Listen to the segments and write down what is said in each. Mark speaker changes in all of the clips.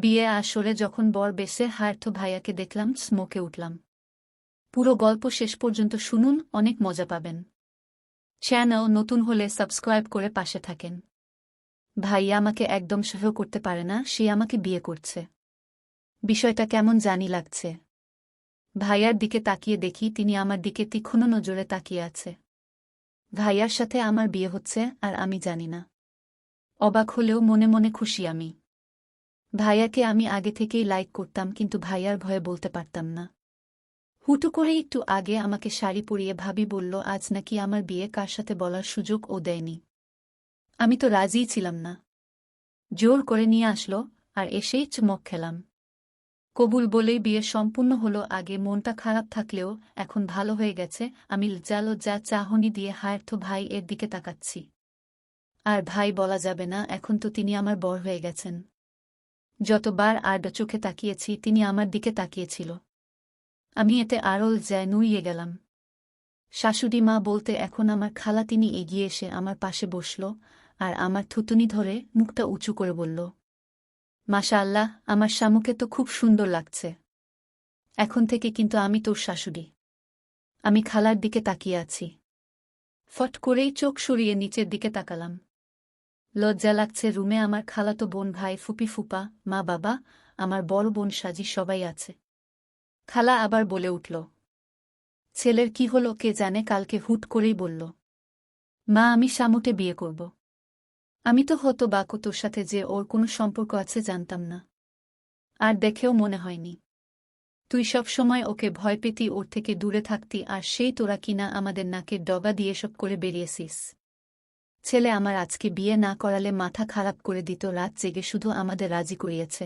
Speaker 1: বিয়ে আসরে যখন বর বেশে হার্থ ভাইয়াকে দেখলাম, স্মোকে উঠলাম। পুরো গল্প শেষ পর্যন্ত শুনুন, অনেক মজা পাবেন। চ্যানেল নতুন হলে সাবস্ক্রাইব করে পাশে থাকেন। ভাইয়া আমাকে একদম সহ্য করতে পারে না, সে আমাকে বিয়ে করছে। বিষয়টা কেমন জানি লাগছে। ভাইয়ার দিকে তাকিয়ে দেখি তিনি আমার দিকে তীক্ষ্ণ নজরে তাকিয়ে আছে। ভাইয়ার সাথে আমার বিয়ে হচ্ছে আর আমি জানি না। অবাক হলেও মনে মনে খুশি আমি। ভাইয়াকে আমি আগে থেকেই লাইক করতাম, কিন্তু ভাইয়ার ভয়ে বলতে পারতাম না। হুটু করে একটু আগে আমাকে শাড়ি পরিয়ে ভাবি বলল আজ নাকি আমার বিয়ে, কার সাথে বলার সুযোগ ও দেয়নি। আমি তো রাজিই ছিলাম না। জোর করে নিয়ে আসলো, আর এসেই চমক খেলাম। কবুল বলেই বিয়ে সম্পূর্ণ হলো। আগে মনটা খারাপ থাকলেও এখন ভালো হয়ে গেছে। আমি লজ্জা চাহনি দিয়ে হায়ার্থ ভাই এর দিকে তাকাচ্ছি। আর ভাই বলা যাবে না, এখন তো তিনি আমার বর হয়ে গেছেন। যতবার আড়া চোখে তাকিয়েছি তিনি আমার দিকে তাকিয়েছিল। আমি এতে আরও লজ্জায় নুইয়ে গেলাম। শাশুড়ি মা বলতে এখন আমার খালা, তিনি এগিয়ে এসে আমার পাশে বসল আর আমার থুতুনি ধরে মুখটা উঁচু করে বলল, মাশাআল্লাহ, আমার শামুকে তো খুব সুন্দর লাগছে। এখন থেকে কিন্তু আমি তোর শাশুড়ি। আমি খালার দিকে তাকিয়ে আছি। ফট করেই চোখ সরিয়ে নিচের দিকে তাকালাম। লজ্জা লাগছে। রুমে আমার খালাতো বোন, ভাই, ফুপি, ফুপা, মা, বাবা, আমার বড় বোন সাজি সবাই আছে। খালা আবার বলে উঠল, ছেলের কি হলো কে জানে, কালকে হুট করেই বলল, মা আমি শামুটে বিয়ে করব। আমি তো হতবাক, তোর সাথে যে ওর কোনো সম্পর্ক আছে জানতাম না, আর দেখেও মনে হয়নি। তুই সব সময় ওকে ভয় পেতি, ওর থেকে দূরে থাকতি, আর সেই তোরা কিনা আমাদের নাকের ডগা দিয়ে সব করে বেরিয়েছিস। ছেলে আমার আজকে বিয়ে না করালে মাথা খারাপ করে দিত, রাত জেগে শুধু আমাদের রাজি করিয়েছে।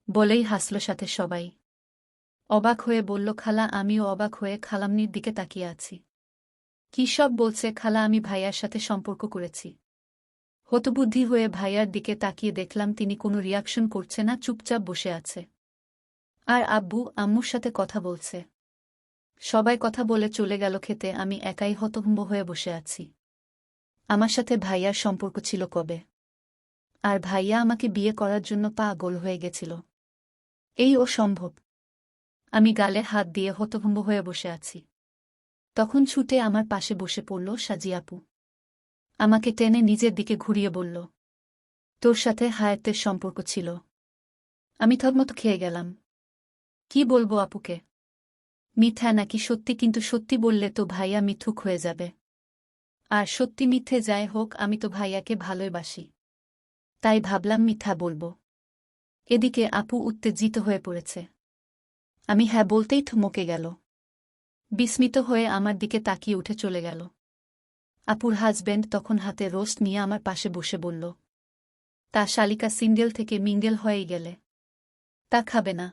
Speaker 1: বলেই হাসল সাথে সবাই। অবাক হয়ে বলল খালা। আমিও অবাক হয়ে খালামনির দিকে তাকিয়ে আছি। কি সব বলছে খালা? আমি ভাইয়ার সাথে সম্পর্ক করেছি। হতবুদ্ধি হয়ে ভাইয়ার দিকে তাকিয়ে দেখলাম তিনি কোনো রিয়াকশন করছে না, চুপচাপ বসে আছে। আর আব্বু আম্মুর সাথে কথা বলছে। সবাই কথা বলে চলে গেল খেতে, আমি একাই হতভম্ব হয়ে বসে আছি। আমার সাথে ভাইয়ার সম্পর্ক ছিল কবে? আর ভাইয়া আমাকে বিয়ে করার জন্য পাগল হয়ে গেছিল। এই অসম্ভব। আমি গালে হাত দিয়ে হতভম্ব হয়ে বসে আছি। তখন ছুটে আমার পাশে বসে পড়ল সাজি আপু। আমাকে টেনে নিজের দিকে ঘুরিয়ে বলল, তোর সাথে হায়াতের সম্পর্ক ছিল। আমি থতমত খেয়ে গেলাম। কি বলবো আপুকে? মিথ্যা নাকি সত্যি? কিন্তু সত্যি বললে তো ভাইয়া মিথ্যুক হয়ে যাবে। আর সত্যি মিথ্যে যাই হোক, আমি তো ভাইয়াকে ভালোবাসি। তাই ভাবলাম মিথ্যা বলবো। এদিকে আপু উত্তেজিত হয়ে পড়েছে। আমি হ্যাঁ বলতেই থমকে গেল। বিস্মিত হয়ে আমার দিকে তাকিয়ে উঠে চলে গেল। আপুর হাজব্যান্ড তখন হাতে রোস্ট নিয়ে আমার পাশে বসে বলল, তা শালিকা সিঙ্গেল থেকে মিঙ্গেল হয়েই গেলে। তা খাবে না?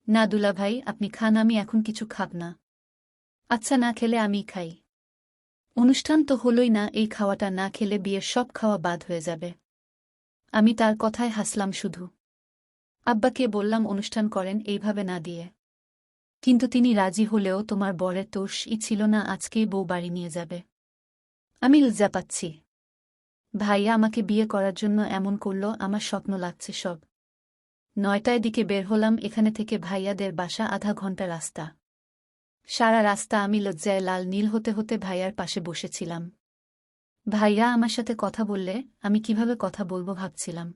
Speaker 1: না দুলাভাই, আপনি খান, আমি এখন কিছু খাব না। আচ্ছা না খেলে আমি খাই। অনুষ্ঠান তো হলোই না, এই খাওয়াটা না খেলে বিয়ের সব খাওয়া বাদ হয়ে যাবে। আমি তার কথায় হাসলাম শুধু। আব্বাকে বললাম অনুষ্ঠান করেন এইভাবে না দিয়ে। কিন্তু তিনি রাজি হলেও তোমার বরের তোষই ছিল না আজকেই বউ বাড়ি নিয়ে যাবে। আমি লজ্জা পাচ্ছি। ভাইয়া আমাকে বিয়ে করার জন্য এমন করল, আমার স্বপ্ন লাগছে সব। 9টার দিকে বের হলাম এখানে থেকে। ভাইয়াদের বাসা আধা ঘন্টা রাস্তা। সারা রাস্তা আমি লজ্জায় লাল নীল হতে হতে ভাইয়ার পাশে বসেছিলাম। ভাইয়া আমার সাথে কথা বললে আমি কিভাবে কথা বলবো ভাবছিলাম।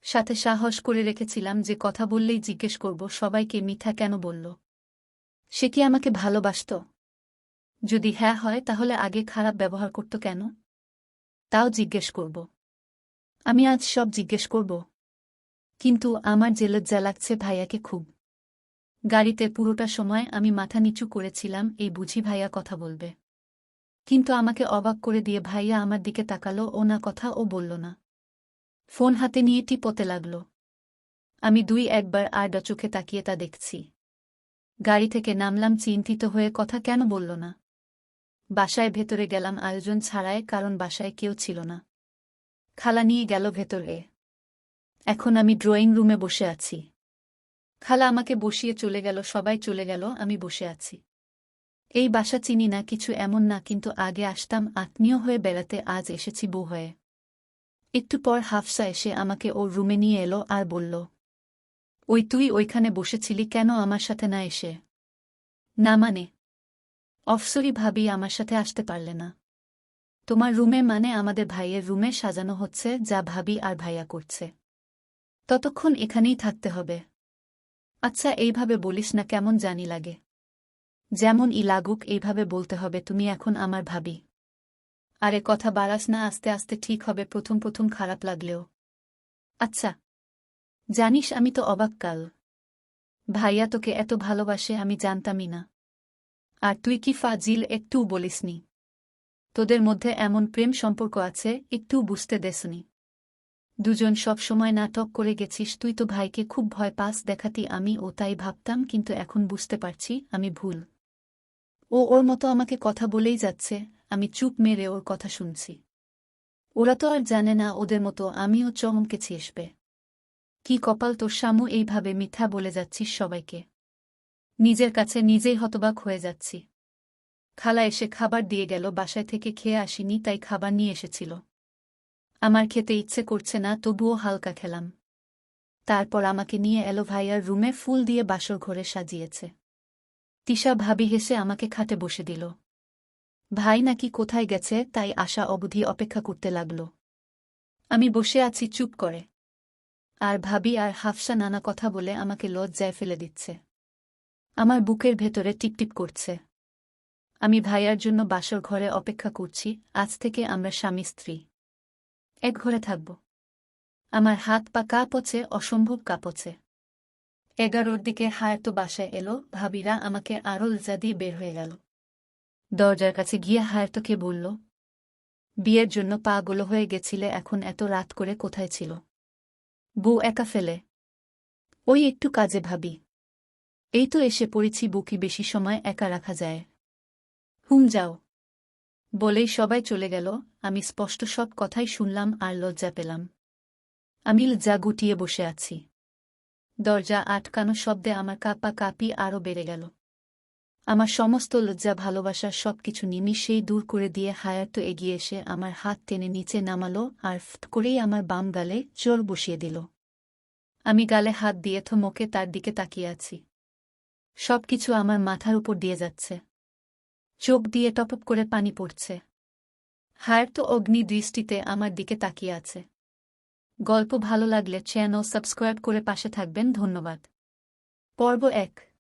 Speaker 1: সাথে সাহস করে রেখেছিলাম যে কথা বললেই জিজ্ঞেস করব সবাইকে মিথ্যা কেন বলল। সে কি আমাকে ভালোবাসত? যদি হ্যাঁ হয় তাহলে আগে খারাপ ব্যবহার করত কেন? তাও জিজ্ঞেস করব। আমি আজ সব জিজ্ঞেস করব। কিন্তু আমার যে লজ্জা লাগছে ভাইয়াকে খুব। গাড়িতে পুরোটা সময় আমি মাথা নিচু করেছিলাম, এই বুঝি ভাইয়া কথা বলবে। কিন্তু আমাকে অবাক করে দিয়ে ভাইয়া আমার দিকে তাকালো, ও না কথা ও বলল না। ফোন হাতে নিয়ে টিপতে লাগল। আমি 2-1 বার আড়া চোখে তাকিয়ে তা দেখছি। গাড়ি থেকে নামলাম চিন্তিত হয়ে, কথা কেন বলল না? বাসায় ভেতরে গেলাম আয়োজন ছাড়াই, কারণ বাসায় কেউ ছিল না। খালা নিয়ে গেল ভেতরে। এখন আমি ড্রয়িং রুমে বসে আছি। খালা আমাকে বসিয়ে চলে গেল, সবাই চলে গেল, আমি বসে আছি। এই বাসা চিনি না, কিছু এমন না, কিন্তু আগে আসতাম আত্মীয় হয়ে বেড়াতে, আজ এসেছি বউ হয়ে। একটু পর হাফসা এসে আমাকে ওর রুমে নিয়ে এলো আর বলল, ওই তুই ওইখানে বসেছিলি কেন আমার সাথে না এসে? না মানে? অফসরি ভাবি আমার সাথে আসতে পারলে না? তোমার রুমে মানে আমাদের ভাইয়ের রুমে সাজানো হচ্ছে যা ভাবি আর ভাইয়া করছে। ততক্ষণ এখানেই থাকতে হবে। আচ্ছা এইভাবে বলিস না, কেমন জানি লাগে। যেমন ই লাগুক এইভাবে বলতে হবে, তুমি এখন আমার ভাবি। আরে কথা বাড়াস না, আস্তে আস্তে ঠিক হবে, প্রথম প্রথম খারাপ লাগলেও। আচ্ছা। জানিস আমি তো অবাক কাল। ভাইয়া তোকে এত ভালোবাসে আমি জানতামই না। আর তুই কি ফাজিল, একটুও বলিসনি। তোদের মধ্যে এমন প্রেম সম্পর্ক আছে, একটুও বুঝতে দেসনি। দুজন সব সময় নাটক করে গেছিস, তুই তো ভাইকে খুব ভয় পাস দেখাতি, আমি ও তাই ভাবতাম, কিন্তু এখন বুঝতে পারছি আমি ভুল। ও ওর মতো আমাকে কথা বলেই যাচ্ছে, আমি চুপ মেরে ওর কথা শুনছি। ওরা তো আর জানে না ওদের মতো আমিও চমকেছি আসবে। কি কপাল তোর শামু, এইভাবে মিথ্যা বলে যাচ্ছিস সবাইকে। নিজের কাছে নিজেই হতবাক হয়ে যাচ্ছি। খালা এসে খাবার দিয়ে গেল, বাসায় থেকে খেয়ে আসিনি তাই খাবার নিয়ে এসেছিল। আমার খেতে ইচ্ছে করছে না, তবুও হালকা খেলাম। তারপর আমাকে নিয়ে এলো ভাইয়ার রুমে, ফুল দিয়ে বাসর ঘরে সাজিয়েছে। তিশা ভাবি হেসে আমাকে খাটে বসে দিল। ভাই নাকি কোথায় গেছে তাই আশা অবধি অপেক্ষা করতে লাগল। আমি বসে আছি চুপ করে। আর ভাবি আর হাফসা নানা কথা বলে আমাকে লজ্জায় ফেলে দিচ্ছে। আমার বুকের ভেতরে টিপটিপ করছে। আমি ভাইয়ার জন্য বাসর ঘরে অপেক্ষা করছি, আজ থেকে আমরা স্বামী স্ত্রী। এক ঘরে থাকব। আমার হাত পা কাঁপছে, অসম্ভব কাঁপছে। 11টার দিকে হায়াতো বাসায় এলো, ভাবিরা আমাকে আরো লজ্জা দিয়ে বের হয়ে গেল। দরজার কাছে গিয়ে হায়াতোকে বলল, বিয়ের জন্য পাগল হয়ে গেছিলে, এখন এত রাত করে কোথায় ছিল? বউ একা ফেলে? ওই একটু কাজে ভাবি। এই তো এসে পড়েছি, বউকি বেশি সময় একা রাখা যায়? যাও। বলেই সবাই চলে গেল। আমি স্পষ্ট সব কথাই শুনলাম আর লজ্জা পেলাম। আমি লজ্জা গুটিয়ে বসে আছি। দরজা আটকানো শব্দে আমার কাঁপা কাঁপি আরও বেড়ে গেল। আমার সমস্ত লজ্জা ভালোবাসার সবকিছু নিমিষেই দূর করে দিয়ে হায়াতো এগিয়ে এসে আমার হাত টেনে নিচে নামালো আর ফট করেই আমার বাম গালে জোর বসিয়ে দিল। আমি গালে হাত দিয়ে থমকে তার দিকে তাকিয়ে আছি। সবকিছু আমার মাথার উপর দিয়ে যাচ্ছে। চোখ দিয়ে টপপ করে পানি পড়ছে। হায়াতো অগ্নি দৃষ্টিতে আমার দিকে তাকিয়ে আছে। গল্প ভালো লাগলে চ্যানেল সাবস্ক্রাইব করে পাশে থাকবেন। ধন্যবাদ। পর্ব 1।